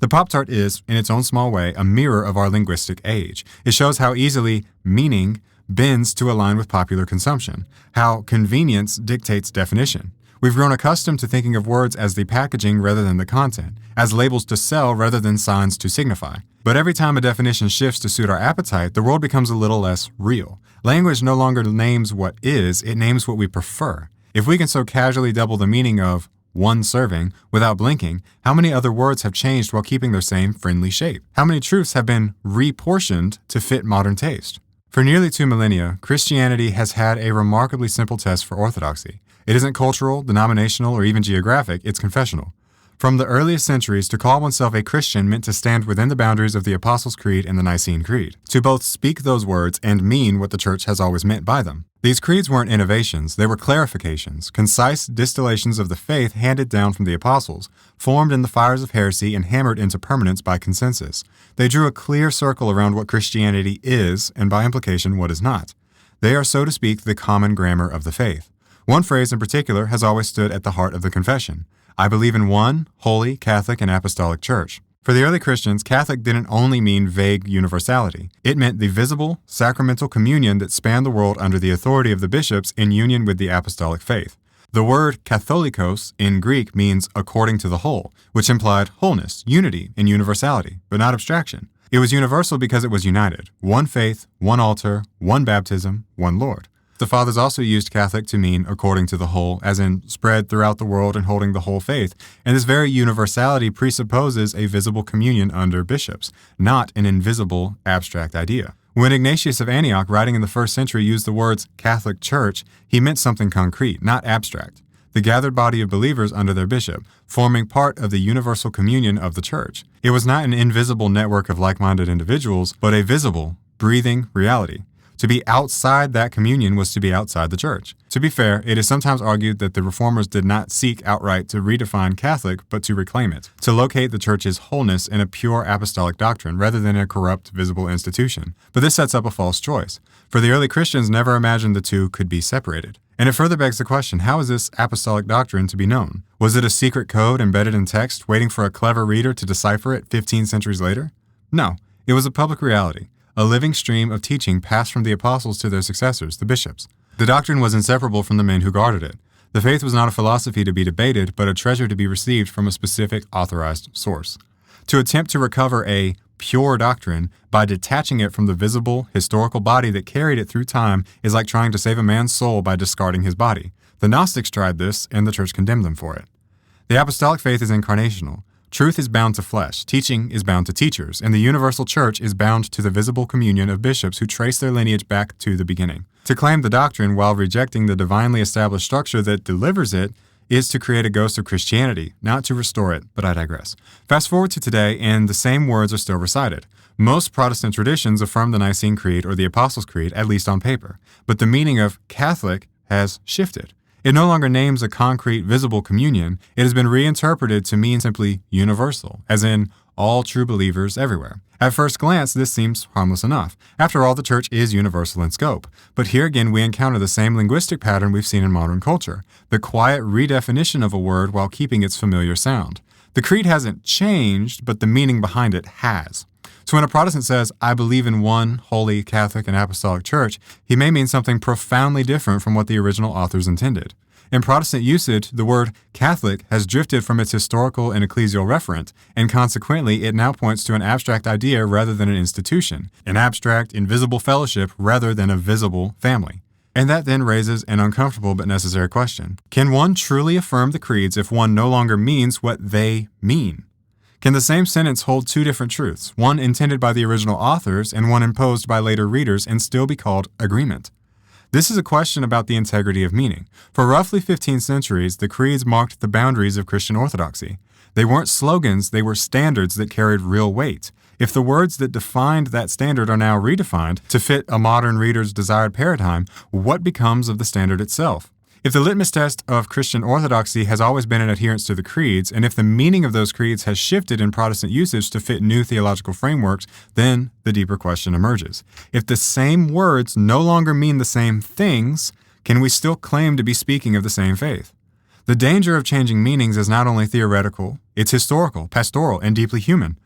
The Pop-Tart is, in its own small way, a mirror of our linguistic age. It shows how easily meaning bends to align with popular consumption, how convenience dictates definition. We've grown accustomed to thinking of words as the packaging rather than the content, as labels to sell rather than signs to signify. But every time a definition shifts to suit our appetite, the world becomes a little less real. Language no longer names what is, it names what we prefer. If we can so casually double the meaning of one serving without blinking, how many other words have changed while keeping their same friendly shape? How many truths have been reportioned to fit modern taste? For nearly 2 millennia, Christianity has had a remarkably simple test for orthodoxy. It isn't cultural, denominational, or even geographic, it's confessional. From the earliest centuries, to call oneself a Christian meant to stand within the boundaries of the Apostles' Creed and the Nicene Creed, to both speak those words and mean what the Church has always meant by them. These creeds weren't innovations, they were clarifications, concise distillations of the faith handed down from the Apostles, formed in the fires of heresy and hammered into permanence by consensus. They drew a clear circle around what Christianity is, and by implication, what is not. They are, so to speak, the common grammar of the faith. One phrase in particular has always stood at the heart of the confession. I believe in one, holy, Catholic, and apostolic church. For the early Christians, Catholic didn't only mean vague universality. It meant the visible, sacramental communion that spanned the world under the authority of the bishops in union with the apostolic faith. The word katholikos in Greek means according to the whole, which implied wholeness, unity, and universality, but not abstraction. It was universal because it was united. One faith, one altar, one baptism, one Lord. The Fathers also used Catholic to mean according to the whole, as in spread throughout the world and holding the whole faith, and this very universality presupposes a visible communion under bishops, not an invisible, abstract idea. When Ignatius of Antioch, writing in the 1st century, used the words Catholic Church, he meant something concrete, not abstract. The gathered body of believers under their bishop, forming part of the universal communion of the Church. It was not an invisible network of like-minded individuals, but a visible, breathing reality. To be outside that communion was to be outside the Church. To be fair, it is sometimes argued that the Reformers did not seek outright to redefine Catholic, but to reclaim it, to locate the Church's wholeness in a pure apostolic doctrine rather than a corrupt, visible institution. But this sets up a false choice, for the early Christians never imagined the two could be separated. And it further begs the question, how is this apostolic doctrine to be known? Was it a secret code embedded in text, waiting for a clever reader to decipher it 15 centuries later? No, it was a public reality. A living stream of teaching passed from the apostles to their successors, the bishops. The doctrine was inseparable from the men who guarded it. The faith was not a philosophy to be debated, but a treasure to be received from a specific authorized source. To attempt to recover a pure doctrine by detaching it from the visible, historical body that carried it through time is like trying to save a man's soul by discarding his body. The Gnostics tried this, and the Church condemned them for it. The apostolic faith is incarnational. Truth is bound to flesh, teaching is bound to teachers, and the universal Church is bound to the visible communion of bishops who trace their lineage back to the beginning. To claim the doctrine while rejecting the divinely established structure that delivers it is to create a ghost of Christianity, not to restore it, but I digress. Fast forward to today, and the same words are still recited. Most Protestant traditions affirm the Nicene Creed or the Apostles' Creed, at least on paper, but the meaning of Catholic has shifted. It no longer names a concrete, visible communion. It has been reinterpreted to mean simply universal, as in all true believers everywhere. At first glance, this seems harmless enough. After all, the Church is universal in scope. But here again, we encounter the same linguistic pattern we've seen in modern culture, the quiet redefinition of a word while keeping its familiar sound. The creed hasn't changed, but the meaning behind it has. So when a Protestant says, I believe in one holy, Catholic, and apostolic church, he may mean something profoundly different from what the original authors intended. In Protestant usage, the word Catholic has drifted from its historical and ecclesial referent, and consequently it now points to an abstract idea rather than an institution, an abstract, invisible fellowship rather than a visible family. And that then raises an uncomfortable but necessary question. Can one truly affirm the creeds if one no longer means what they mean? Can the same sentence hold two different truths, one intended by the original authors and one imposed by later readers, and still be called agreement? This is a question about the integrity of meaning. For roughly 15 centuries, the creeds marked the boundaries of Christian orthodoxy. They weren't slogans, they were standards that carried real weight. If the words that defined that standard are now redefined to fit a modern reader's desired paradigm, what becomes of the standard itself? If the litmus test of Christian orthodoxy has always been an adherence to the creeds, and if the meaning of those creeds has shifted in Protestant usage to fit new theological frameworks, then the deeper question emerges. If the same words no longer mean the same things, can we still claim to be speaking of the same faith? The danger of changing meanings is not only theoretical, it's historical, pastoral, and deeply human.